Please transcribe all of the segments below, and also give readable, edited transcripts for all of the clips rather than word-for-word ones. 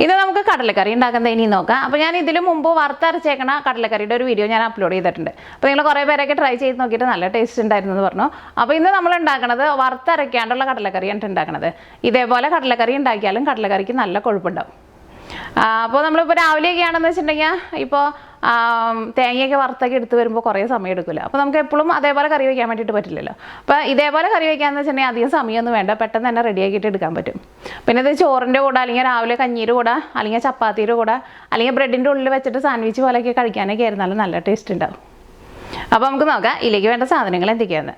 ഇത് നമുക്ക് കടലക്കറി ഉണ്ടാക്കുന്നത് ഇനി നോക്കാം. അപ്പോൾ ഞാൻ ഇതിന് മുമ്പ് വറുത്തരച്ചേക്കണ കടലക്കറിയുടെ ഒരു വീഡിയോ ഞാൻ അപ്ലോഡ് ചെയ്തിട്ടുണ്ട്. അപ്പോൾ നിങ്ങൾ കുറേ പേരൊക്കെ ട്രൈ ചെയ്ത് നോക്കിയിട്ട് നല്ല ടേസ്റ്റ് ഉണ്ടായിരുന്നു എന്ന് പറഞ്ഞു. അപ്പോൾ ഇന്ന് നമ്മൾ ഉണ്ടാക്കുന്നത് വറുത്തരയ്ക്കാണ്ടുള്ള കടലക്കറിയാണ് ഉണ്ടാക്കുന്നത്. ഇതേപോലെ കടലക്കറി ഉണ്ടാക്കിയാലും കടലക്കറിക്ക് നല്ല കൊഴുപ്പുണ്ടാവും. അപ്പോൾ നമ്മളിപ്പോൾ രാവിലെയൊക്കെ ആണെന്ന് വെച്ചിട്ടുണ്ടെങ്കിൽ ഇപ്പോൾ തേങ്ങയൊക്കെ വറുത്തൊക്കെ എടുത്ത് വരുമ്പോൾ കുറേ സമയം എടുക്കില്ല. അപ്പോൾ നമുക്ക് എപ്പോഴും അതേപോലെ കറി വയ്ക്കാൻ വേണ്ടിയിട്ട് പറ്റില്ലല്ലോ. അപ്പോൾ ഇതേപോലെ കറി വയ്ക്കാമെന്ന് വെച്ചിട്ടുണ്ടെങ്കിൽ അധികം സമയമൊന്നും വേണ്ട, പെട്ടെന്ന് തന്നെ റെഡിയാക്കിയിട്ട് എടുക്കാൻ പറ്റും. പിന്നെ ഇത് ചോറിൻ്റെ കൂടെ അല്ലെങ്കിൽ രാവിലെ കഞ്ഞീൻ്റെ കൂടെ അല്ലെങ്കിൽ ചപ്പാത്തിയുടെ കൂടെ അല്ലെങ്കിൽ ബ്രെഡിൻ്റെ ഉള്ളിൽ വെച്ചിട്ട് സാൻഡ്വിച്ച് പോലെയൊക്കെ കഴിക്കാനൊക്കെ ആയിരുന്നാലും നല്ല ടേസ്റ്റ് ഉണ്ടാവും. അപ്പോൾ നമുക്ക് നോക്കാം ഇതിലേക്ക് വേണ്ട സാധനങ്ങൾ എന്തൊക്കെയാണ്.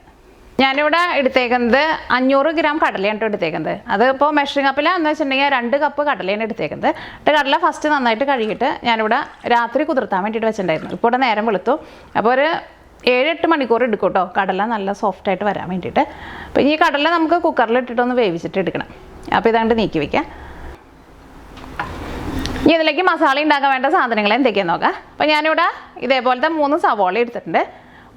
ഞാനിവിടെ എടുത്തേക്കുന്നത് 500 ഗ്രാം കടലയാണ് എടുത്തേക്കുന്നത്. അത് ഇപ്പോൾ മെഷറിംഗ് കപ്പിലാണെന്ന് വെച്ചിട്ടുണ്ടെങ്കിൽ 2 കപ്പ് കടലയാണ് എടുത്തേക്കുന്നത്. കടല ഫസ്റ്റ് നന്നായിട്ട് കഴുകിയിട്ട് ഞാനിവിടെ രാത്രി കുതിർത്താൻ വേണ്ടിയിട്ട് വെച്ചിട്ടുണ്ടായിരുന്നു. ഇപ്പോൾ ഇവിടെ നേരം വെളുത്തു. അപ്പോൾ ഒരു 7-8 മണിക്കൂർ എടുക്കും കേട്ടോ കടല നല്ല സോഫ്റ്റായിട്ട് വരാൻ വേണ്ടിയിട്ട്. അപ്പോൾ ഈ കടല നമുക്ക് കുക്കറിലിട്ടിട്ടൊന്ന് വേവിച്ചിട്ട് എടുക്കണം. അപ്പോൾ ഇതാണ്ട് നീക്കി വയ്ക്കാം. ഇനി ഇതിലേക്ക് മസാല ഉണ്ടാക്കാൻ വേണ്ട സാധനങ്ങൾ എന്തൊക്കെയാണെന്ന് നോക്കാം. അപ്പോൾ ഞാനിവിടെ ഇതേപോലത്തെ 3 സവോള എടുത്തിട്ടുണ്ട്,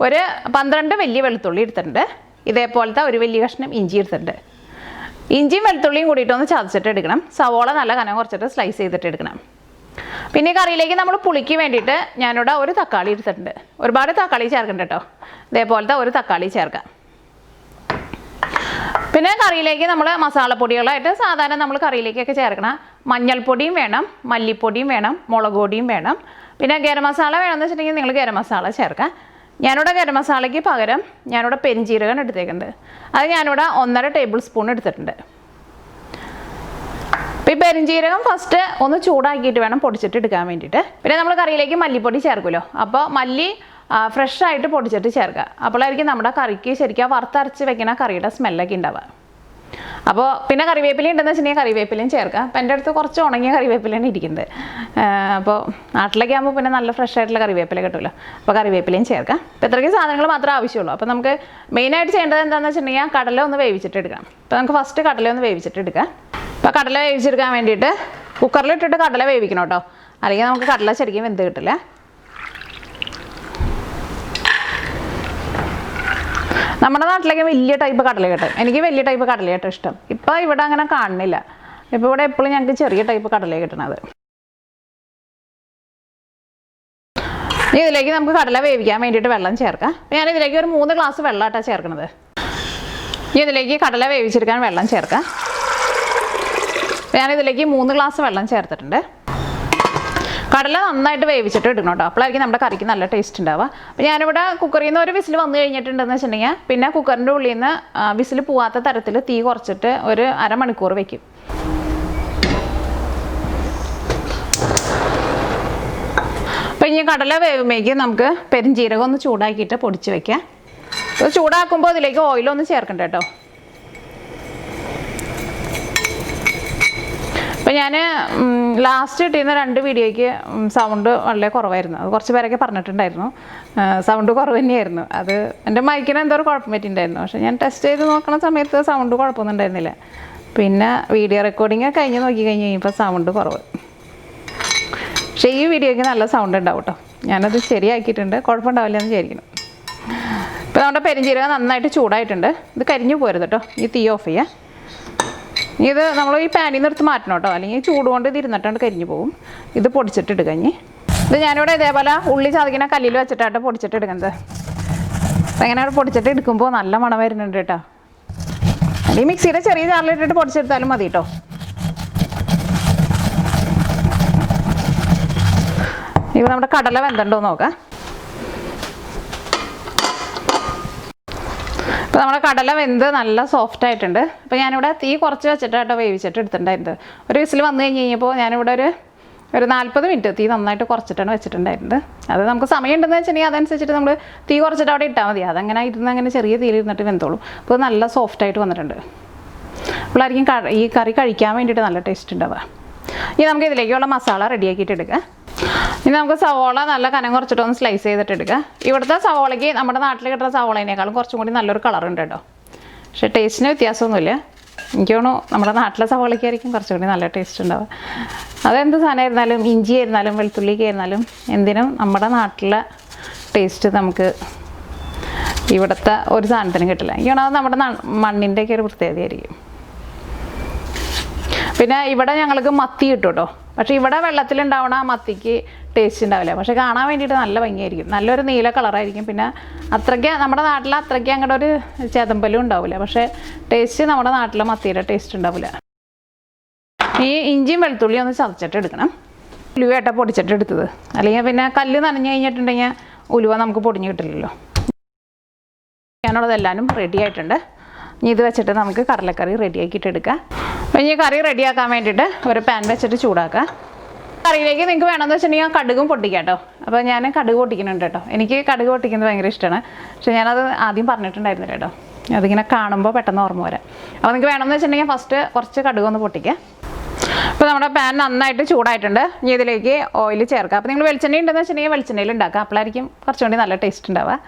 ഒരു 12 വലിയ വെളുത്തുള്ളി എടുത്തിട്ടുണ്ട്, ഇതേപോലത്തെ ഒരു വലിയ കഷ്ണം ഇഞ്ചി എടുത്തിട്ടുണ്ട്. ഇഞ്ചിയും വെളുത്തുള്ളിയും കൂടിയിട്ടൊന്ന് ചതച്ചിട്ട് എടുക്കണം. സവോള നല്ല കനം കുറച്ചിട്ട് സ്ലൈസ് ചെയ്തിട്ട് എടുക്കണം. പിന്നെ കറിയിലേക്ക് നമ്മൾ പുളിക്ക് വേണ്ടിയിട്ട് ഞാനിവിടെ ഒരു തക്കാളി എടുത്തിട്ടുണ്ട്. ഒരുപാട് തക്കാളി ചേർക്കണ്ട കേട്ടോ, ഇതേപോലത്തെ ഒരു തക്കാളി ചേർക്കാം. പിന്നെ കറിയിലേക്ക് നമ്മൾ മസാലപ്പൊടികളായിട്ട് സാധാരണ നമ്മൾ കറിയിലേക്കൊക്കെ ചേർക്കണം. മഞ്ഞൾപ്പൊടിയും വേണം, മല്ലിപ്പൊടിയും വേണം, മുളക് പൊടിയും വേണം. പിന്നെ ഗരം മസാല വേണമെന്ന് വെച്ചിട്ടുണ്ടെങ്കിൽ നിങ്ങൾ ഗരം മസാല ചേർക്കാം. ഞാനിവിടെ ഗരം മസാലയ്ക്ക് പകരം ഞാനിവിടെ പെരിഞ്ജീരകം എടുത്തേക്കുന്നത്. അത് ഞാനിവിടെ 1.5 ടേബിൾ സ്പൂൺ എടുത്തിട്ടുണ്ട്. അപ്പോൾ ഈ പെരിഞ്ജീരകം ഫസ്റ്റ് ഒന്ന് ചൂടാക്കിയിട്ട് വേണം പൊടിച്ചിട്ട് എടുക്കാൻ വേണ്ടിയിട്ട്. പിന്നെ നമ്മൾ കറിയിലേക്ക് മല്ലിപ്പൊടി ചേർക്കുമല്ലോ, അപ്പോൾ മല്ലി ഫ്രഷ് ആയിട്ട് പൊടിച്ചിട്ട് ചേർക്കുക. അപ്പോഴായിരിക്കും നമ്മുടെ കറിക്ക് ശരിക്കും വറുത്തരച്ച് വെക്കുന്ന കറിയുടെ സ്മെല്ലൊക്കെ ഉണ്ടാവുക. അപ്പോൾ പിന്നെ കറിവേപ്പില ഉണ്ടെന്ന് വെച്ചിട്ടുണ്ടെങ്കിൽ കറിവേപ്പിലയും ചേർക്കാം. അപ്പോൾ എൻ്റെ അടുത്ത് കുറച്ച് ഉണങ്ങിയ കറിവേപ്പിലയാണ് ഇരിക്കുന്നത്. അപ്പോൾ നാട്ടിലൊക്കെ ആകുമ്പോൾ പിന്നെ നല്ല ഫ്രഷ് ആയിട്ടുള്ള കറിവേപ്പില കിട്ടുമല്ലോ, അപ്പോൾ കറിവേപ്പിലയും ചേർക്കാം. അപ്പോൾ ഇത്രയ്ക്ക് സാധനങ്ങൾ മാത്രമേ ആവശ്യമുള്ളൂ. അപ്പോൾ നമുക്ക് മെയിനായിട്ട് ചെയ്യേണ്ടത് എന്താണെന്ന് വെച്ചിട്ടുണ്ടെങ്കിൽ കടല ഒന്ന് വേവിച്ചിട്ട് എടുക്കാം. അപ്പോൾ നമുക്ക് ഫസ്റ്റ് കടല ഒന്ന് വേവിച്ചിട്ട് എടുക്കാം. അപ്പോൾ കടല വേവിച്ചെടുക്കാൻ വേണ്ടിയിട്ട് കുക്കറിലിട്ടിട്ട് കടല വേവിക്കണം കേട്ടോ, അല്ലെങ്കിൽ നമുക്ക് കടല ശരിക്കും വെന്ത് കിട്ടില്ല. നമ്മുടെ നാട്ടിലേക്ക് വലിയ ടൈപ്പ് കടല കിട്ടും. എനിക്ക് വലിയ ടൈപ്പ് കടലയായിട്ട് ഇഷ്ടം. ഇപ്പോൾ ഇവിടെ അങ്ങനെ കാണുന്നില്ല. ഇപ്പോൾ ഇവിടെ എപ്പോഴും ഞങ്ങൾക്ക് ചെറിയ ടൈപ്പ് കടല കിട്ടണത്. ഇതിലേക്ക് നമുക്ക് കടല വേവിക്കാൻ വേണ്ടിയിട്ട് വെള്ളം ചേർക്കാം. ഞാൻ ഇതിലേക്ക് ഒരു 3 ഗ്ലാസ് വെള്ളമായിട്ടാണ് ചേർക്കുന്നത്. ഇതിലേക്ക് കടല വേവിച്ചെടുക്കാൻ വെള്ളം ചേർക്കാം. ഞാനിതിലേക്ക് 3 ഗ്ലാസ് വെള്ളം ചേർത്തിട്ടുണ്ട്. കടല നന്നായിട്ട് വേവിച്ചിട്ട് എടുക്കണം കേട്ടോ, അപ്പോഴായിരിക്കും നമ്മുടെ കറിക്ക് നല്ല ടേസ്റ്റ് ഉണ്ടാവുക. അപ്പോൾ ഞാനിവിടെ കുക്കറിൽ നിന്ന് ഒരു വിസിൽ വന്നു കഴിഞ്ഞിട്ടുണ്ടെന്ന് വെച്ചിട്ടുണ്ടെങ്കിൽ പിന്നെ കുക്കറിൻ്റെ ഉള്ളിൽ നിന്ന് വിസിൽ പോവാത്ത തരത്തിൽ തീ കുറച്ചിട്ട് ഒരു അരമണിക്കൂർ വയ്ക്കും. അപ്പോൾ ഇനി കടല വേവുമ്പോഴേക്ക് നമുക്ക് പെരിഞ്ജീരകം ഒന്ന് ചൂടാക്കിയിട്ട് പൊടിച്ച് വയ്ക്കാം. അപ്പോൾ ചൂടാക്കുമ്പോൾ ഇതിലേക്ക് ഓയിലൊന്ന് ചേർക്കണ്ട കേട്ടോ. അപ്പോൾ ഞാൻ ലാസ്റ്റ് ഇട്ടിരുന്ന 2 വീഡിയോയ്ക്ക് സൗണ്ട് വളരെ കുറവായിരുന്നു. അത് കുറച്ച് പേരൊക്കെ പറഞ്ഞിട്ടുണ്ടായിരുന്നു സൗണ്ട് കുറവ് തന്നെയായിരുന്നു. അത് എൻ്റെ മൈക്കിന് എന്തോ ഒരു കുഴപ്പം പറ്റിയിട്ടുണ്ടായിരുന്നു. പക്ഷേ ഞാൻ ടെസ്റ്റ് ചെയ്ത് നോക്കുന്ന സമയത്ത് സൗണ്ട് കുഴപ്പമൊന്നും ഉണ്ടായിരുന്നില്ല. പിന്നെ വീഡിയോ റെക്കോർഡിങ് കഴിഞ്ഞ് നോക്കി കഴിഞ്ഞപ്പോൾ സൗണ്ട് കുറവ്. പക്ഷേ ഈ വീഡിയോയ്ക്ക് നല്ല സൗണ്ട് ഉണ്ടാവും കേട്ടോ. ഞാനത് ശരിയാക്കിയിട്ടുണ്ട്, കുഴപ്പമുണ്ടാവില്ല എന്ന് വിചാരിക്കുന്നു. ഇപ്പോൾ നമ്മുടെ പെരിഞ്ജീരകം നന്നായിട്ട് ചൂടായിട്ടുണ്ട്. ഇത് കരിഞ്ഞു പോരുത് കേട്ടോ. ഈ തീ ഓഫ് ചെയ്യാം. ഇത് നമ്മൾ ഈ പാനിൽ നിന്ന് എടുത്ത് മാറ്റണം കേട്ടോ, അല്ലെങ്കിൽ ചൂട് കൊണ്ട് ഇത് ഇരുന്നിട്ടാണ്ട് കരിഞ്ഞു പോകും. ഇത് പൊടിച്ചിട്ട് കഴിഞ്ഞ് ഇത് ഞാനിവിടെ ഇതേപോലെ ഉള്ളി ചതക്കിന കല്ലിൽ വെച്ചിട്ടാണ് പൊടിച്ചിട്ട് എടുക്കുന്നത്. അപ്പം അങ്ങനെ പൊടിച്ചിട്ട് എടുക്കുമ്പോൾ നല്ല മണം വരുന്നുണ്ട് കേട്ടോ. അല്ലെങ്കിൽ മിക്സിയുടെ ചെറിയ ജാറിലിട്ടിട്ട് പൊടിച്ചെടുത്താലും മതി കേട്ടോ. ഇപ്പോൾ നമ്മുടെ കടല വെന്തണ്ടോ നോക്കാം. അപ്പോൾ നമ്മുടെ കടല വെന്ത് നല്ല സോഫ്റ്റ് ആയിട്ടുണ്ട്. അപ്പോൾ ഞാനിവിടെ തീ കുറച്ച് വെച്ചിട്ടാട്ടോ വേവിച്ചിട്ട് എടുത്തിട്ടുണ്ടായിരുന്നത്. ഒരു വിസിൽ വന്നു കഴിഞ്ഞപ്പോൾ ഞാനിവിടെ ഒരു 40 മിനിറ്റ് തീ നന്നായിട്ട് കുറച്ചിട്ടാണ് വെച്ചിട്ടുണ്ടായിരുന്നത്. അത് നമുക്ക് സമയം ഉണ്ടെന്ന് വെച്ചിട്ടുണ്ടെങ്കിൽ അതനുസരിച്ചിട്ട് നമ്മൾ തീ കുറച്ചിട്ട് അവിടെ ഇട്ടാൽ മതി. അതങ്ങനെ ഇരുന്ന് അങ്ങനെ ചെറിയ തീയിൽ ഇരുന്നിട്ട് വെന്തോളും. അപ്പോൾ നല്ല സോഫ്റ്റായിട്ട് വന്നിട്ടുണ്ട്. അപ്പോഴായിരിക്കും ഈ കറി കഴിക്കാൻ വേണ്ടിയിട്ട് നല്ല ടേസ്റ്റ് ഉണ്ടാവുക. ഇനി നമുക്ക് ഇതിലേക്കുള്ള മസാല റെഡിയാക്കിയിട്ട് എടുക്കാം. ഇനി നമുക്ക് സവോള നല്ല കനം കുറച്ചിട്ടൊന്ന് സ്ലൈസ് ചെയ്തിട്ട് എടുക്കുക. ഇവിടുത്തെ സവോളയ്ക്ക് നമ്മുടെ നാട്ടിൽ കിട്ടുന്ന സവോളേനേക്കാളും കുറച്ചും കൂടി നല്ലൊരു കളറുണ്ട് കേട്ടോ. പക്ഷേ ടേസ്റ്റിന് വ്യത്യാസമൊന്നുമില്ല. എനിക്ക് തോന്നുന്നു നമ്മുടെ നാട്ടിലെ സവോളയ്ക്കായിരിക്കും കുറച്ചും കൂടി നല്ല ടേസ്റ്റ് ഉണ്ടാവുക. അതെന്ത് സാധനമായിരുന്നാലും ഇഞ്ചി ആയിരുന്നാലും വെളുത്തുള്ളിക്ക് ആയിരുന്നാലും എന്തിനും നമ്മുടെ നാട്ടിലെ ടേസ്റ്റ് നമുക്ക് ഇവിടുത്തെ ഒരു സാധനത്തിനും കിട്ടില്ല. എനിക്ക് തോന്നുന്നത് നമ്മുടെ മണ്ണിൻ്റെയൊക്കെ ഒരു പ്രത്യേകതയായിരിക്കും. പിന്നെ ഇവിടെ ഞങ്ങൾക്ക് മത്തി കിട്ടും കേട്ടോ. പക്ഷേ ഇവിടെ വെള്ളത്തിലുണ്ടാവണ മത്തിക്ക് ടേസ്റ്റ് ഉണ്ടാവില്ല. പക്ഷേ കാണാൻ വേണ്ടിയിട്ട് നല്ല ഭംഗിയായിരിക്കും. നല്ലൊരു നീല കളറായിരിക്കും. പിന്നെ അത്രയ്ക്ക് നമ്മുടെ നാട്ടിൽ അത്രയ്ക്ക് അങ്ങോട്ട് ഒരു ചെതമ്പലും ഉണ്ടാവില്ല. പക്ഷേ ടേസ്റ്റ് നമ്മുടെ നാട്ടിലെ മത്തിയുടെ ടേസ്റ്റ് ഉണ്ടാവില്ല. ഈ ഇഞ്ചിയും വെളുത്തുള്ളിയും ഒന്ന് ചതച്ചിട്ട് എടുക്കണം. ഉലുവയായിട്ടാ പൊടിച്ചിട്ട് എടുത്തത്. അല്ലെങ്കിൽ പിന്നെ കല്ല് നനഞ്ഞു കഴിഞ്ഞിട്ടുണ്ടെങ്കിൽ ഉലുവ നമുക്ക് പൊടിഞ്ഞ് കിട്ടില്ലല്ലോ. ഞാനുള്ളതെല്ലാനും റെഡി ആയിട്ടുണ്ട്. ഇനി ഇത് വെച്ചിട്ട് നമുക്ക് കടലക്കറി റെഡിയാക്കിയിട്ട് എടുക്കാം. അപ്പോൾ ഇനി കറി റെഡിയാക്കാൻ വേണ്ടിയിട്ട് ഒരു പാൻ വെച്ചിട്ട് ചൂടാക്കാം. കറിയിലേക്ക് നിങ്ങൾക്ക് വേണമെന്ന് വെച്ചിട്ടുണ്ടെങ്കിൽ കടുകും പൊട്ടിക്കാം കേട്ടോ. അപ്പോൾ ഞാൻ കടുക് പൊട്ടിക്കുന്നുണ്ട് കേട്ടോ. എനിക്ക് കടുക് പൊട്ടിക്കുന്നത് ഭയങ്കര ഇഷ്ടമാണ്. പക്ഷേ ഞാനത് ആദ്യം പറഞ്ഞിട്ടുണ്ടായിരുന്നില്ല കേട്ടോ. അതിങ്ങനെ കാണുമ്പോൾ പെട്ടെന്ന് ഓർമ്മ വരാം. അപ്പോൾ നിങ്ങൾക്ക് വേണമെന്ന് വെച്ചിട്ടുണ്ടെങ്കിൽ ഫസ്റ്റ് കുറച്ച് കടുകൊന്ന് പൊട്ടിക്കാം. അപ്പോൾ നമ്മുടെ പാൻ നന്നായിട്ട് ചൂടായിട്ടുണ്ട്. ഇനി ഇതിലേക്ക് ഓയിൽ ചേർക്കാം. അപ്പോൾ നിങ്ങൾ വെളിച്ചെണ്ണ ഉണ്ടെന്ന് വെച്ചിട്ടുണ്ടെങ്കിൽ വെളിച്ചെണ്ണയിൽ ഉണ്ടാക്കുക. അപ്പോഴായിരിക്കും കുറച്ചുകൂടി നല്ല ടേസ്റ്റ് ഉണ്ടാവുക.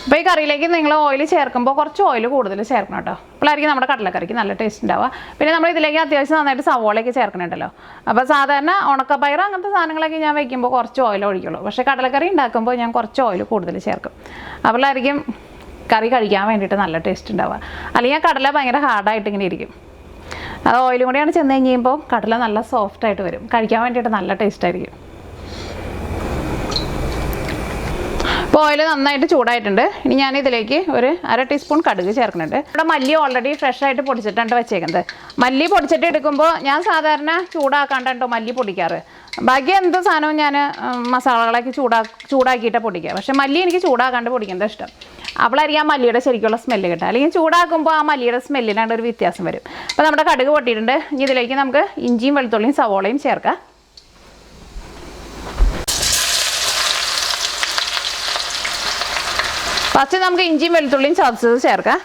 അപ്പോൾ ഈ കറിയിലേക്ക് നിങ്ങൾ ഓയിൽ ചേർക്കുമ്പോൾ കുറച്ച് ഓയിൽ കൂടുതൽ ചേർക്കണം കേട്ടോ. അപ്പോഴായിരിക്കും നമ്മുടെ കടലക്കറിക്ക് നല്ല ടേസ്റ്റ് ഉണ്ടാവുക. പിന്നെ നമ്മൾ ഇതിലേക്ക് അത്യാവശ്യം നന്നായിട്ട് സവോളയൊക്കെ ചേർക്കണുണ്ടല്ലോ. അപ്പോൾ സാധാരണ ഉണക്കപ്പയർ അങ്ങനത്തെ സാധനങ്ങളൊക്കെ ഞാൻ വയ്ക്കുമ്പോൾ കുറച്ച് ഓയിൽ ഒഴിക്കുള്ളൂ. പക്ഷേ കടലക്കറി ഉണ്ടാക്കുമ്പോൾ ഞാൻ കുറച്ച് ഓയിൽ കൂടുതൽ ചേർക്കും. അപ്പോഴായിരിക്കും കറി കഴിക്കാൻ വേണ്ടിയിട്ട് നല്ല ടേസ്റ്റ് ഉണ്ടാവുക. അല്ലെങ്കിൽ കടല ഭയങ്കര ഹാർഡായിട്ട് ഇങ്ങനെ ഇരിക്കും. അത് ഓയിലും കൂടിയാണ് ചെന്ന് കഴിയുമ്പോൾ കടല നല്ല സോഫ്റ്റായിട്ട് വരും. കഴിക്കാൻ വേണ്ടിയിട്ട് നല്ല ടേസ്റ്റായിരിക്കും. അപ്പോൾ ഓയിൽ നന്നായിട്ട് ചൂടായിട്ടുണ്ട്. ഇനി ഞാൻ ഇതിലേക്ക് ഒരു 1/2 ടീസ്പൂൺ കടുക് ചേർക്കുന്നുണ്ട്. ഇവിടെ മല്ലി ഓൾറെഡി ഫ്രഷ് ആയിട്ട് പൊടിച്ചിട്ടാണ് വെച്ചേക്കുന്നത്. മല്ലി പൊടിച്ചിട്ട് എടുക്കുമ്പോൾ ഞാൻ സാധാരണ ചൂടാക്കാണ്ടോ മല്ലി പൊടിക്കാറ്. ബാക്കി എന്ത് സാധനവും ഞാൻ മസാലകളൊക്കെ ചൂടാക്കിയിട്ടാണ് പൊടിക്കുക. പക്ഷേ മല്ലി എനിക്ക് ചൂടാക്കാണ്ട് പൊടിക്കുന്നത് ഇഷ്ടം. അപ്പോഴായിരിക്കും ആ മല്ലിയുടെ ശരിക്കുള്ള സ്മെല്ല് കിട്ടുക. അല്ലെങ്കിൽ ചൂടാക്കുമ്പോൾ ആ മല്ലിയുടെ സ്മെല്ലിനാണ്ട് ഒരു വ്യത്യാസം വരും. അപ്പോൾ നമ്മുടെ കടുക് പൊട്ടിയിട്ടുണ്ട്. ഇനി ഇതിലേക്ക് നമുക്ക് ഇഞ്ചിയും വെളുത്തുള്ളിയും സവോളയും ചേർക്കാം. ഫസ്റ്റ് നമുക്ക് ഇഞ്ചിയും വെളുത്തുള്ളിയും ചതച്ചത് ചേർക്കാം.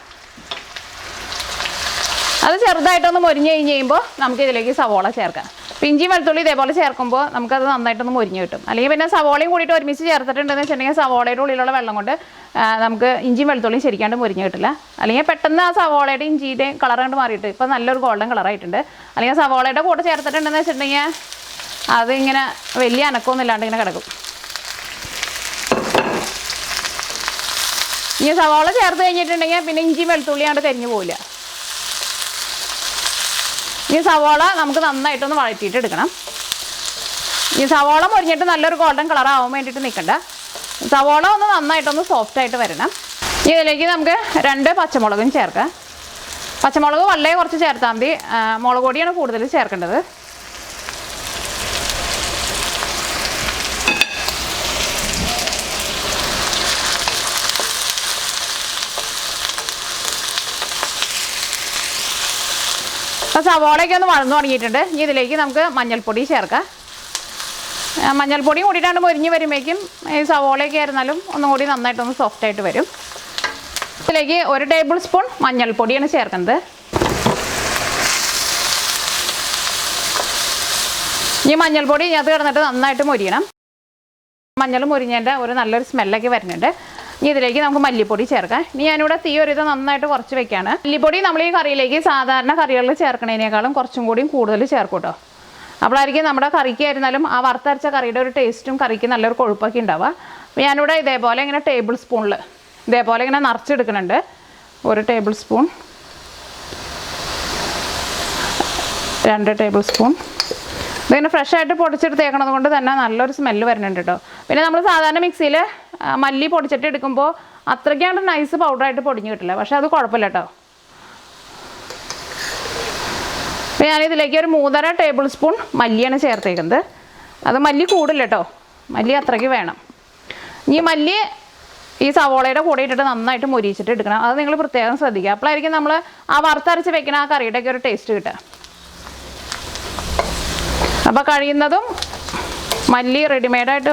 അത് ചെറുതായിട്ടൊന്ന് മൊരിഞ്ഞ് കഴിയുമ്പോൾ നമുക്ക് ഇതിലേക്ക് സവോള ചേർക്കാം. അപ്പോൾ ഇഞ്ചിയും വെളുത്തുള്ളി ഇതേപോലെ ചേർക്കുമ്പോൾ നമുക്കത് നന്നായിട്ടൊന്ന് മൊരിഞ്ഞ് കിട്ടും. അല്ലെങ്കിൽ പിന്നെ സവോളയും കൂടിയിട്ട് ഒരുമിച്ച് ചേർത്തിട്ടുണ്ടെന്ന് വെച്ചിട്ടുണ്ടെങ്കിൽ സവോളയുടെ ഉള്ളിലുള്ള വെള്ളം കൊണ്ട് നമുക്ക് ഇഞ്ചിയും വെളുത്തുള്ളിയും ശരിക്കാണ്ട് മൊരിഞ്ഞ് കിട്ടില്ല. അല്ലെങ്കിൽ പെട്ടെന്ന് ആ സവോളയുടെ ഇഞ്ചിയുടെയും കളർ കണ്ട് മാറിയിട്ട് ഇപ്പോൾ നല്ലൊരു ഗോൾഡൻ കളറായിട്ടുണ്ട്. അല്ലെങ്കിൽ സവോളയുടെ കൂടെ ചേർത്തിട്ടുണ്ടെന്ന് വെച്ചിട്ടുണ്ടെങ്കിൽ അതിങ്ങനെ വലിയ അനക്കമൊന്നും ഇല്ലാണ്ട് ഇങ്ങനെ കിടക്കും. ഇനി സവോള ചേർത്ത് കഴിഞ്ഞിട്ടുണ്ടെങ്കിൽ പിന്നെ ഇഞ്ചിയും വെളുത്തുള്ളിയാണ്ട് കരിഞ്ഞു പോവില്ല. ഈ സവോള നമുക്ക് നന്നായിട്ടൊന്ന് വഴറ്റിയിട്ട് എടുക്കണം. ഈ സവോള മൊരിഞ്ഞിട്ട് നല്ലൊരു ഗോൾഡൻ കളറാവാൻ വേണ്ടിയിട്ട് നിൽക്കണ്ട. സവോള ഒന്ന് നന്നായിട്ടൊന്ന് സോഫ്റ്റായിട്ട് വരണം. ഇതിലേക്ക് നമുക്ക് 2 പച്ചമുളകും ചേർക്കാം. പച്ചമുളക് വളരെ കുറച്ച് ചേർത്താൽ മതി. മുളക് പൊടിയാണ് കൂടുതൽ ചേർക്കേണ്ടത്. അപ്പോൾ സവോളയൊക്കെ ഒന്ന് വഴന്നു തുടങ്ങിയിട്ടുണ്ട്. ഇനി ഇതിലേക്ക് നമുക്ക് മഞ്ഞൾപ്പൊടി ചേർക്കാം. മഞ്ഞൾപ്പൊടി കൂടിയിട്ടാണ് മൊരിഞ്ഞ് വരുമ്പോഴേക്കും ഈ സവോളയൊക്കെ ആയിരുന്നാലും ഒന്നും കൂടി നന്നായിട്ടൊന്ന് സോഫ്റ്റായിട്ട് വരും. ഇതിലേക്ക് 1 ടേബിൾ സ്പൂൺ മഞ്ഞൾപ്പൊടിയാണ് ചേർക്കുന്നത്. ഈ മഞ്ഞൾപ്പൊടി ഇതിനകത്ത് കിടന്നിട്ട് നന്നായിട്ട് മൊരിയണം. മഞ്ഞൾ മൊരിഞ്ഞതിൻ്റെ ഒരു നല്ലൊരു സ്മെല്ലൊക്കെ വരുന്നുണ്ട്. ഇനി ഇതിലേക്ക് നമുക്ക് മല്ലിപ്പൊടി ചേർക്കാം. ഇനി ഞാനിവിടെ തീ ഒരു ഇത് നന്നായിട്ട് കുറച്ച് വെക്കുകയാണ്. മല്ലിപ്പൊടി നമ്മൾ ഈ കറിയിലേക്ക് സാധാരണ കറികളിൽ ചേർക്കണതിനേക്കാളും കുറച്ചും കൂടിയും കൂടുതൽ ചേർക്കും കേട്ടോ. അപ്പോഴായിരിക്കും നമ്മുടെ കറിക്ക് ആയിരുന്നാലും ആ വറുത്തരച്ച കറിയുടെ ഒരു ടേസ്റ്റും കറിക്ക് നല്ലൊരു കൊഴുപ്പൊക്കെ ഉണ്ടാവുക. അപ്പോൾ ഞാനിവിടെ ഇതേപോലെ ഇങ്ങനെ ടേബിൾ സ്പൂണിൽ ഇതേപോലെ ഇങ്ങനെ നിറച്ചെടുക്കുന്നുണ്ട്. 1 ടേബിൾ സ്പൂൺ, 2 ടേബിൾ സ്പൂൺ. ഇതിങ്ങനെ ഫ്രഷായിട്ട് പൊടിച്ചെടുത്തേക്കണത് കൊണ്ട് തന്നെ നല്ലൊരു സ്മെല്ല് വരുന്നുണ്ട് കേട്ടോ. പിന്നെ നമ്മൾ സാധാരണ മിക്സിയിൽ മല്ലി പൊടിച്ചിട്ട് എടുക്കുമ്പോൾ അത്രയ്ക്കാണ്ട് നൈസ് പൗഡറായിട്ട് പൊടിഞ്ഞ് കിട്ടില്ല. പക്ഷേ അത് കുഴപ്പമില്ല കേട്ടോ. അപ്പോൾ ഞാനിതിലേക്ക് ഒരു 3.5 ടേബിൾ സ്പൂൺ മല്ലിയാണ് ചേർത്തേക്കുന്നത്. അത് മല്ലി കൂടില്ല കേട്ടോ. മല്ലി അത്രയ്ക്ക് വേണം. ഈ മല്ലി ഈ സവോളയുടെ കൂടെ ഇട്ടിട്ട് നന്നായിട്ട് മൊരിച്ചിട്ട് എടുക്കണം. അത് നിങ്ങൾ പ്രത്യേകം ശ്രദ്ധിക്കുക. അപ്പോഴായിരിക്കും നമ്മൾ ആ വറുത്തരച്ച് വെക്കുന്ന ആ കറിയുടെയൊക്കെ ഒരു ടേസ്റ്റ് കിട്ടുക. അപ്പോൾ കഴിയുന്നതും മല്ലി റെഡിമെയ്ഡായിട്ട്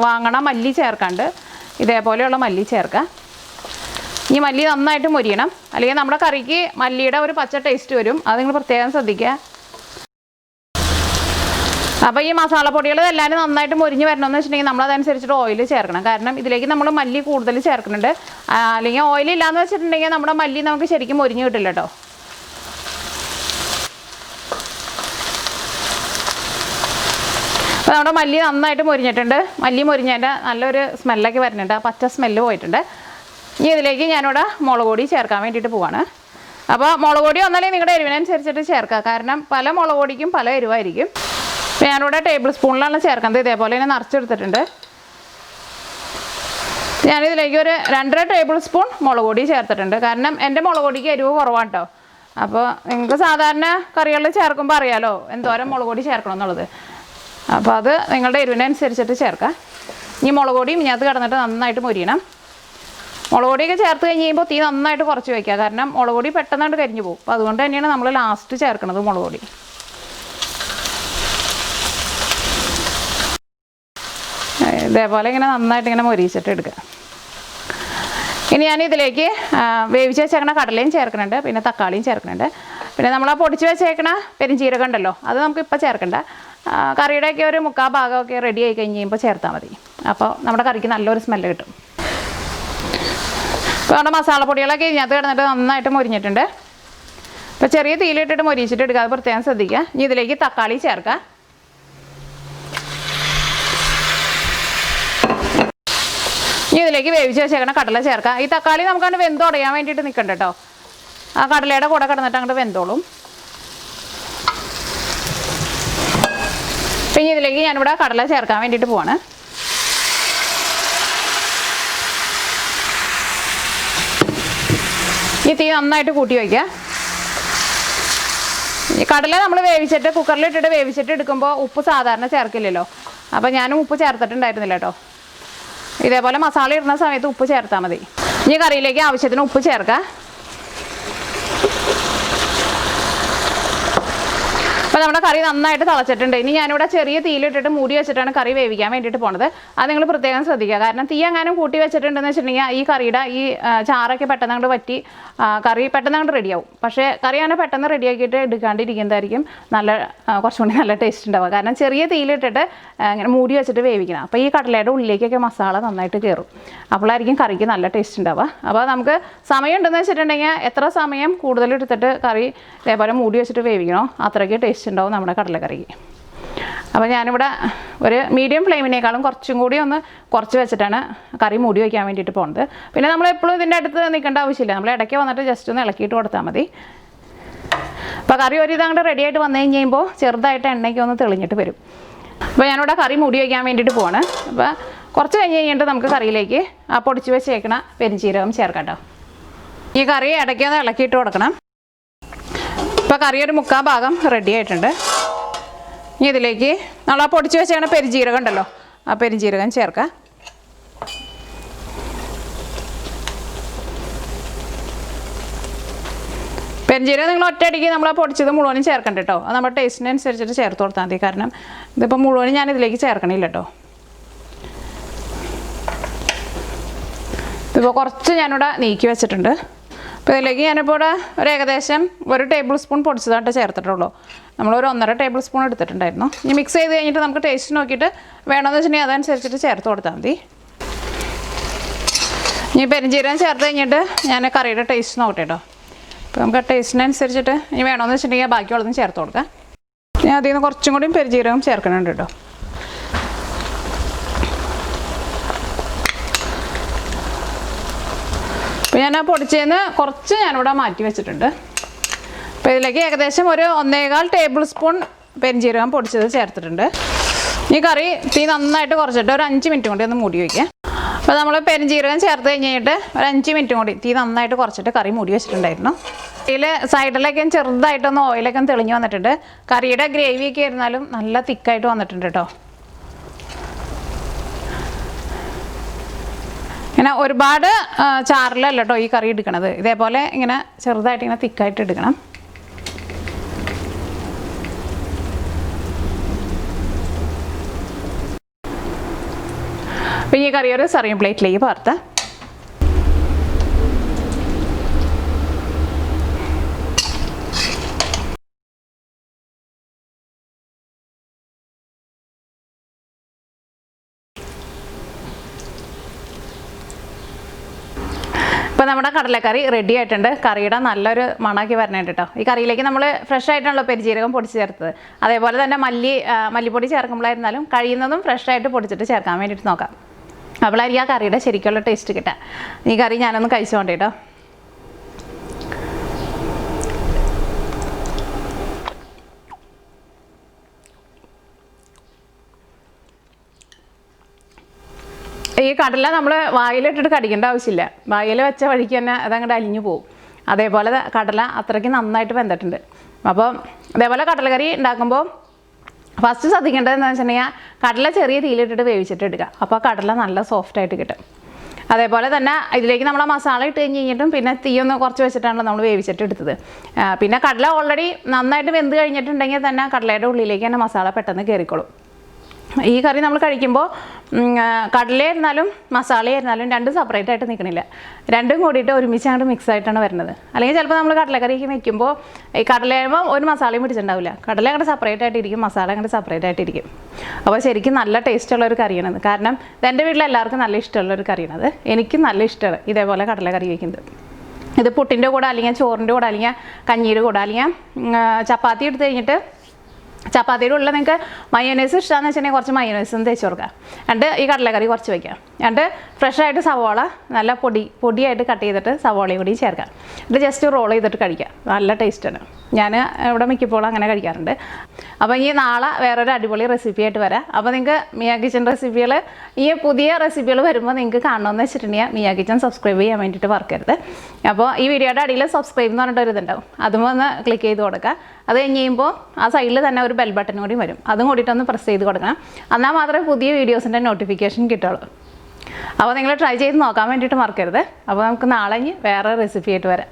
വാങ്ങണ മല്ലി ചേർക്കാണ്ട് ഇതേപോലെയുള്ള മല്ലി ചേർക്കുക. ഈ മല്ലി നന്നായിട്ട് മൊരിയണം. അല്ലെങ്കിൽ നമ്മുടെ കറിക്ക് മല്ലിയുടെ ഒരു പച്ച ടേസ്റ്റ് വരും. അത് നിങ്ങൾ പ്രത്യേകം ശ്രദ്ധിക്കുക. അപ്പോൾ ഈ മസാലപ്പൊടികൾ എല്ലാവരും നന്നായിട്ട് മൊരിഞ്ഞ് വരണമെന്ന് വെച്ചിട്ടുണ്ടെങ്കിൽ നമ്മളതനുസരിച്ചിട്ട് ഓയിൽ ചേർക്കണം. കാരണം ഇതിലേക്ക് നമ്മൾ മല്ലി കൂടുതൽ ചേർക്കുന്നുണ്ട്. അല്ലെങ്കിൽ ഓയിൽ ഇല്ലയെന്ന് വെച്ചിട്ടുണ്ടെങ്കിൽ നമ്മുടെ മല്ലി നമുക്ക് ശരിക്കും മൊരിഞ്ഞ് കിട്ടില്ല കേട്ടോ. അപ്പോൾ നമ്മുടെ മല്ലി നന്നായിട്ട് മൊരിഞ്ഞിട്ടുണ്ട്. മല്ലി മൊരിഞ്ഞതിൻ്റെ നല്ലൊരു സ്മെല്ലൊക്കെ വരുന്നുണ്ട്. ആ പച്ച സ്മെല്ല് പോയിട്ടുണ്ട്. ഇനി ഇതിലേക്ക് ഞാനിവിടെ മുളക് പൊടി ചേർക്കാൻ വേണ്ടിയിട്ട് പോവാണ്. അപ്പോൾ മുളക് പൊടി ഒന്നല്ലേ നിങ്ങളുടെ എരിവിനനുസരിച്ചിട്ട് ചേർക്കുക. കാരണം പല മുളക് പൊടിക്കും പല എരിവായിരിക്കും. അപ്പോൾ ഞാനിവിടെ ടേബിൾ സ്പൂണിലാണ് ചേർക്കുന്നത്. ഇതേപോലെ തന്നെ നിറച്ചെടുത്തിട്ടുണ്ട്. ഞാനിതിലേക്ക് ഒരു 2.5 ടേബിൾ സ്പൂൺ മുളക് പൊടി ചേർത്തിട്ടുണ്ട്. കാരണം എൻ്റെ മുളക് പൊടിക്ക് എരിവ് കുറവാണ് കേട്ടോ. അപ്പോൾ നിങ്ങൾക്ക് സാധാരണ കറികളിൽ ചേർക്കുമ്പോൾ അറിയാമല്ലോ എന്തോരം മുളക് പൊടി ചേർക്കണം എന്നുള്ളത്. അപ്പോൾ അത് നിങ്ങളുടെ എരിവിനനുസരിച്ചിട്ട് ചേർക്കാം. ഇനി മുളക് പൊടിയും ഇതിനകത്ത് കിടന്നിട്ട് നന്നായിട്ട് മൊരിയണം. മുളക് പൊടിയൊക്കെ ചേർത്ത് കഴിഞ്ഞ് കഴിയുമ്പോൾ തീ നന്നായിട്ട് കുറച്ച് വയ്ക്കുക. കാരണം മുളക് പൊടി പെട്ടെന്നായിട്ട് കരിഞ്ഞു പോകും. അപ്പോൾ അതുകൊണ്ട് തന്നെയാണ് നമ്മൾ ലാസ്റ്റ് ചേർക്കുന്നത് മുളക് പൊടി. ഇതേപോലെ ഇങ്ങനെ നന്നായിട്ട് ഇങ്ങനെ മൊരിയിച്ചിട്ട് എടുക്കുക. ഇനി ഞാൻ ഇതിലേക്ക് വേവിച്ച് വെച്ചേക്കണ കടലയും ചേർക്കുന്നുണ്ട്, പിന്നെ തക്കാളിയും ചേർക്കുന്നുണ്ട്. പിന്നെ നമ്മൾ ആ പൊടിച്ച് വെച്ചേക്കണ പെരിഞ്ചീരകം ഉണ്ടല്ലോ, അത് നമുക്ക് ഇപ്പോൾ ചേർക്കണ്ട. കറിയുടെയൊക്കെ ഒരു 3/4 ഭാഗമൊക്കെ റെഡി ആയി കഴിഞ്ഞ് കഴിയുമ്പോൾ ചേർത്താൽ മതി. അപ്പോൾ നമ്മുടെ കറിക്ക് നല്ലൊരു സ്മെല്ല് കിട്ടും. ഇപ്പോൾ നമ്മുടെ മസാലപ്പൊടികളൊക്കെ ഇതിനകത്ത് കിടന്നിട്ട് നന്നായിട്ട് മൊരിഞ്ഞിട്ടുണ്ട്. ഇപ്പോൾ ചെറിയ തീയിലിട്ടിട്ട് മൊരിച്ചിട്ട് എടുക്കുക, അത് പ്രത്യേകം ശ്രദ്ധിക്കുക. ഇനി ഇതിലേക്ക് തക്കാളി ചേർക്കുക. ഇനി ഇതിലേക്ക് വേവിച്ച് വെച്ചേക്കണ കടല ചേർക്കുക. ഈ തക്കാളി നമുക്കങ്ങോട്ട് വെന്തുടയാൻ വേണ്ടിയിട്ട് നിൽക്കണ്ട കേട്ടോ. ആ കടലയുടെ കൂടെ കിടന്നിട്ട് അങ്ങോട്ട് വെന്തോളും. പിന്നെ ഇതിലേക്ക് ഞാനിവിടെ കടല ചേർക്കാൻ വേണ്ടിയിട്ട് പോവാണ്. ഈ തീ നന്നായിട്ട് കൂട്ടി വയ്ക്കുക. ഈ കടല നമ്മൾ വേവിച്ചിട്ട് കുക്കറിലിട്ടിട്ട് വേവിച്ചിട്ട് എടുക്കുമ്പോൾ ഉപ്പ് സാധാരണ ചേർക്കില്ലല്ലോ. അപ്പോൾ ഞാനും ഉപ്പ് ചേർത്തിട്ടുണ്ടായിരുന്നില്ല കേട്ടോ. ഇതേപോലെ മസാല ഇടുന്ന സമയത്ത് ഉപ്പ് ചേർത്താൽ മതി. ഇനി കറിയിലേക്ക് ആവശ്യത്തിന് ഉപ്പ് ചേർക്കുക. അപ്പോൾ നമ്മുടെ കറി നന്നായിട്ട് തിളച്ചിട്ടുണ്ട്. ഇനി ഞാനിവിടെ ചെറിയ തീയിലിട്ടിട്ട് മൂടി വെച്ചിട്ടാണ് കറി വേവിക്കാൻ വേണ്ടിയിട്ട് പോണത്. അത് നിങ്ങൾ പ്രത്യേകം ശ്രദ്ധിക്കുക. കാരണം തീ എങ്ങാനും കൂട്ടി വെച്ചിട്ടുണ്ടെന്ന് വെച്ചിട്ടുണ്ടെങ്കിൽ ഈ കറിയുടെ ഈ ചാറൊക്കെ പെട്ടെന്ന് അങ്ങോട്ട് വറ്റി കറി പെട്ടെന്ന് അങ്ങോട്ട് റെഡിയാവും. പക്ഷേ കറി അങ്ങനെ പെട്ടെന്ന് റെഡിയാക്കിയിട്ട് എടുക്കാണ്ടിരിക്കുന്നതായിരിക്കും കുറച്ചുകൂടി നല്ല ടേസ്റ്റ് ഉണ്ടാവുക. കാരണം ചെറിയ തീയിലിട്ടിട്ട് ഇങ്ങനെ മൂടി വെച്ചിട്ട് വേവിക്കണം. അപ്പോൾ ഈ കടലയുടെ ഉള്ളിലേക്കൊക്കെ മസാല നന്നായിട്ട് കയറും. അപ്പോഴായിരിക്കും കറിക്ക് നല്ല ടേസ്റ്റ് ഉണ്ടാവുക. അപ്പോൾ നമുക്ക് സമയം ഉണ്ടെന്ന് വെച്ചിട്ടുണ്ടെങ്കിൽ എത്ര സമയം കൂടുതലെടുത്തിട്ട് കറി ഇതേപോലെ മൂടി വെച്ചിട്ട് വേവിക്കണോ അത്രയ്ക്ക് ടേസ്റ്റ് ഉണ്ടാവും നമ്മുടെ കടലക്കറിക്ക്. അപ്പോൾ ഞാനിവിടെ ഒരു മീഡിയം ഫ്ലെയിമിനേക്കാളും കുറച്ചും കൂടി ഒന്ന് കുറച്ച് വെച്ചിട്ടാണ് കറി മൂടി വയ്ക്കാൻ വേണ്ടിയിട്ട് പോകുന്നത്. പിന്നെ നമ്മളെപ്പോഴും ഇതിൻ്റെ അടുത്ത് നിൽക്കേണ്ട ആവശ്യമില്ല. നമ്മൾ ഇടയ്ക്ക് വന്നിട്ട് ജസ്റ്റ് ഒന്ന് ഇളക്കിയിട്ട് കൊടുത്താൽ മതി. അപ്പോൾ കറി ഒരു ഇതങ്ങോട്ട് റെഡി ആയിട്ട് വന്നു കഴിയുമ്പോൾ ചെറുതായിട്ട് എണ്ണയ്ക്ക് ഒന്ന് തെളിഞ്ഞിട്ട് വരും. അപ്പോൾ ഞാനിവിടെ കറി മൂടി വയ്ക്കാൻ വേണ്ടിയിട്ട് പോവാണ്. അപ്പോൾ കുറച്ച് കഴിഞ്ഞ് കഴിഞ്ഞിട്ട് നമുക്ക് കറിയിലേക്ക് ആ പൊടിച്ച് വെച്ചേക്കണ പെരിഞ്ചീരകം ചേർക്കാം കേട്ടോ. ഈ കറി ഇടയ്ക്ക് ഒന്ന് ഇളക്കിയിട്ട് കൊടുക്കണം. ഇപ്പോൾ കറി ഒരു 3/4 ഭാഗം റെഡി ആയിട്ടുണ്ട്. ഇനി ഇതിലേക്ക് നമ്മൾ ആ പൊടിച്ച് വെച്ചേക്കണ പെരിഞ്ചീരകം ഉണ്ടല്ലോ, ആ പെരിഞ്ചീരകം ചേർക്കാം. പെരിഞ്ചീരകം നിങ്ങൾ ഒറ്റയടിക്ക് നമ്മൾ ആ പൊടിച്ചത് മുഴുവനും ചേർക്കണ്ട കേട്ടോ. അത് നമ്മുടെ ടേസ്റ്റിനനുസരിച്ചിട്ട് ചേർത്ത് കൊടുത്താൽ മതി. കാരണം ഇതിപ്പോൾ മുഴുവനും ഞാൻ ഇതിലേക്ക് ചേർക്കണില്ല കേട്ടോ. ഇതിപ്പോൾ കുറച്ച് ഞാനിവിടെ നീക്കി വെച്ചിട്ടുണ്ട്. അപ്പോൾ ഇതിലേക്ക് ഞാനിപ്പോൾ ഇവിടെ ഒരു ഏകദേശം 1 ടേബിൾ സ്പൂൺ പൊടിച്ചതായിട്ട് ചേർത്തിട്ടുള്ളൂ. നമ്മളൊരു 1.5 ടേബിൾ സ്പൂൺ എടുത്തിട്ടുണ്ടായിരുന്നു. ഇനി മിക്സ് ചെയ്ത് കഴിഞ്ഞിട്ട് നമുക്ക് ടേസ്റ്റ് നോക്കിയിട്ട് വേണമെന്ന് വെച്ചിട്ടുണ്ടെങ്കിൽ അതനുസരിച്ചിട്ട് ചേർത്ത് കൊടുത്താൽ മതി. ഇനി പെരിഞ്ചീരകം ചേർത്ത് കഴിഞ്ഞിട്ട് ഞാൻ കറിയുടെ ടേസ്റ്റ് നോക്കട്ടെ കേട്ടോ. അപ്പോൾ നമുക്ക് ടേസ്റ്റിനനുസരിച്ചിട്ട് ഇനി വേണമെന്ന് വെച്ചിട്ടുണ്ടെങ്കിൽ ബാക്കിയുള്ളതും ചേർത്ത് കൊടുക്കാം. ഞാൻ അതിൽ നിന്ന് കുറച്ചും കൂടിയും പെരിഞ്ചീരകം ചേർക്കണുണ്ട് കേട്ടോ. അപ്പോൾ ഞാൻ ആ പൊടിച്ചതിന് കുറച്ച് ഞാനിവിടെ മാറ്റി വെച്ചിട്ടുണ്ട്. അപ്പോൾ ഇതിലേക്ക് ഏകദേശം ഒരു 1.25 ടേബിൾ സ്പൂൺ പെരിഞ്ചീരകം പൊടിച്ചത് ചേർത്തിട്ടുണ്ട്. ഈ കറി തീ നന്നായിട്ട് കുറച്ചിട്ട് ഒരു 5 മിനിറ്റ് കൂടി ഒന്ന് മൂടി വയ്ക്കുക. അപ്പോൾ നമ്മൾ പെരിഞ്ചീരകം ചേർത്ത് കഴിഞ്ഞിട്ട് ഒരു 5 മിനിറ്റ് കൂടി തീ നന്നായിട്ട് കുറച്ചിട്ട് കറി മൂടി വെച്ചിട്ടുണ്ടായിരുന്നു. ഇതിൽ സൈഡിലൊക്കെ ചെറുതായിട്ടൊന്ന് ഓയിലൊക്കെ തെളിഞ്ഞ് വന്നിട്ടുണ്ട്. കറിയുടെ ഗ്രേവിയൊക്കെ ആയിരുന്നാലും നല്ല തിക്കായിട്ട് വന്നിട്ടുണ്ട് കേട്ടോ. ഇങ്ങനെ ഒരുപാട് ചാറിലല്ല കേട്ടോ ഈ കറി എടുക്കണത്. ഇതേപോലെ ഇങ്ങനെ ചെറുതായിട്ട് ഇങ്ങനെ തിക്കായിട്ട് എടുക്കണം. അപ്പോൾ ഈ കറി ഒരു സർവിങ് പ്ലേറ്റിലേക്ക് പകർത്താം. ഇപ്പോൾ നമ്മുടെ കടലക്കറി റെഡി ആയിട്ടുണ്ട്. കറിയുടെ നല്ലൊരു മണമാക്കി വരണുണ്ട് കേട്ടോ. ഈ കറിയിലേക്ക് നമ്മൾ ഫ്രഷ് ആയിട്ടാണല്ലോ പെരിഞ്ചീരകം പൊടിച്ച് ചേർത്തത്. അതേപോലെ തന്നെ മല്ലിപ്പൊടി ചേർക്കുമ്പോഴായിരുന്നാലും കഴിയുന്നതും ഫ്രഷ് ആയിട്ട് പൊടിച്ചിട്ട് ചേർക്കാൻ വേണ്ടിയിട്ട് നോക്കാം. അപ്പോഴായിരിക്കും ആ കറിയുടെ ശരിക്കുള്ള ടേസ്റ്റ് കിട്ടുക. ഈ കറി ഞാനൊന്ന് കഴിച്ചുകൊണ്ട് കേട്ടോ. ഈ കടല നമ്മൾ വായിലിട്ടിട്ട് കടിക്കേണ്ട ആവശ്യമില്ല. വായിൽ വെച്ച വഴിക്ക് തന്നെ അതങ്ങോട്ട് അലിഞ്ഞു പോകും. അതേപോലെ കടല അത്രയ്ക്ക് നന്നായിട്ട് വെന്തിട്ടുണ്ട്. അപ്പോൾ അതേപോലെ കടലക്കറി ഉണ്ടാക്കുമ്പോൾ ഫസ്റ്റ് ശ്രദ്ധിക്കേണ്ടത് എന്താണെന്ന് വെച്ചിട്ടുണ്ടെങ്കിൽ കടല ചെറിയ തീയിലിട്ടിട്ട് വേവിച്ചിട്ട് എടുക്കുക. അപ്പോൾ കടല നല്ല സോഫ്റ്റായിട്ട് കിട്ടും. അതേപോലെ തന്നെ ഇതിലേക്ക് നമ്മൾ മസാല ഇട്ട് കഴിഞ്ഞിട്ടും പിന്നെ തീയൊന്ന് കുറച്ച് വെച്ചിട്ടാണല്ലോ നമ്മൾ വേവിച്ചിട്ട് എടുത്തത്. പിന്നെ കടല ഓൾറെഡി നന്നായിട്ട് വെന്ത് കഴിഞ്ഞിട്ടുണ്ടെങ്കിൽ തന്നെ കടലയുടെ ഉള്ളിലേക്ക് തന്നെ മസാല പെട്ടെന്ന് കയറിക്കോളും. ഈ കറി നമ്മൾ കഴിക്കുമ്പോൾ കടലയായിരുന്നാലും മസാലയായിരുന്നാലും രണ്ടും സെപ്പറേറ്റ് ആയിട്ട് നിൽക്കണില്ല. രണ്ടും കൂടിയിട്ട് ഒരുമിച്ച് അങ്ങോട്ട് മിക്സ് ആയിട്ടാണ് വരുന്നത്. അല്ലെങ്കിൽ ചിലപ്പോൾ നമ്മൾ കടലക്കറിക്ക് വെക്കുമ്പോൾ ഈ കടലയാകുമ്പോൾ ഒരു മസാലയും പിടിച്ചിട്ടുണ്ടാവില്ല. കടല അങ്ങോട്ട് സെപ്പറേറ്റ് ആയിട്ടിരിക്കും, മസാല അങ്ങോട്ട് സെപ്പറേറ്റ് ആയിട്ടിരിക്കും. അപ്പോൾ ശരിക്കും നല്ല ടേസ്റ്റുള്ളൊരു കറിയാണത്. കാരണം എൻ്റെ വീട്ടിൽ എല്ലാവർക്കും നല്ല ഇഷ്ടമുള്ളൊരു കറിയാണത്. എനിക്കും നല്ല ഇഷ്ടമാണ് ഇതേപോലെ കടലക്കറി വയ്ക്കുന്നത്. ഇത് പുട്ടിൻ്റെ കൂടെ അല്ലെങ്കിൽ ചോറിൻ്റെ കൂടെ അല്ലെങ്കിൽ കഞ്ഞിയുടെ കൂടെ അല്ലെങ്കിൽ ചപ്പാത്തി എടുത്ത് കഴിഞ്ഞിട്ട് ചപ്പാത്തിയുടെ ഉള്ളിൽ നിങ്ങൾക്ക് മയോനൈസ് ഇഷ്ടമാണെന്ന് വെച്ചിട്ടുണ്ടെങ്കിൽ കുറച്ച് മയോനൈസും തേച്ച് കൊടുക്കുക. എന്നിട്ട് ഈ കടലക്കറി കുറച്ച് വയ്ക്കുക. എന്നിട്ട് ഫ്രഷായിട്ട് സവോള നല്ല പൊടിയായിട്ട് കട്ട് ചെയ്തിട്ട് സവോളയും കൂടി ചേർക്കാം. എന്നിട്ട് ജസ്റ്റ് റോൾ ചെയ്തിട്ട് കഴിക്കുക. നല്ല ടേസ്റ്റാണ്. ഞാൻ ഇവിടെ മിക്കപ്പോഴും അങ്ങനെ കഴിക്കാറുണ്ട്. അപ്പോൾ ഈ നാളെ വേറൊരു അടിപൊളി റെസിപ്പി ആയിട്ട് വരാം. അപ്പോൾ നിങ്ങൾക്ക് മിയ കിച്ചൺ റെസിപ്പികൾ ഈ പുതിയ റെസിപ്പികൾ വരുമ്പോൾ നിങ്ങൾക്ക് കാണണമെന്ന് വെച്ചിട്ടുണ്ടെങ്കിൽ മിയ കിച്ചൺ സബ്സ്ക്രൈബ് ചെയ്യാൻ വേണ്ടിയിട്ട് മറക്കരുത്. അപ്പോൾ ഈ വീഡിയോയുടെ അടിയിൽ സബ്സ്ക്രൈബ് എന്ന് പറഞ്ഞിട്ടൊരു ഇതുണ്ടാവും. അതും ഒന്ന് ക്ലിക്ക് ചെയ്ത് കൊടുക്കുക. അത് കഴിഞ്ഞ് കഴിയുമ്പോൾ ആ സൈഡിൽ തന്നെ ഒരു ബെൽ ബട്ടൺ കൂടി വരും. അതും കൂടിയിട്ടൊന്ന് പ്രസ് ചെയ്ത് കൊടുക്കണം. എന്നാൽ മാത്രമേ പുതിയ വീഡിയോസിൻ്റെ നോട്ടിഫിക്കേഷൻ കിട്ടുള്ളൂ. അപ്പോൾ നിങ്ങൾ ട്രൈ ചെയ്ത് നോക്കാൻ വേണ്ടിയിട്ട് മറക്കരുത്. അപ്പോൾ നമുക്ക് നാളെ വേറെ റെസിപ്പി ആയിട്ട് വരാം.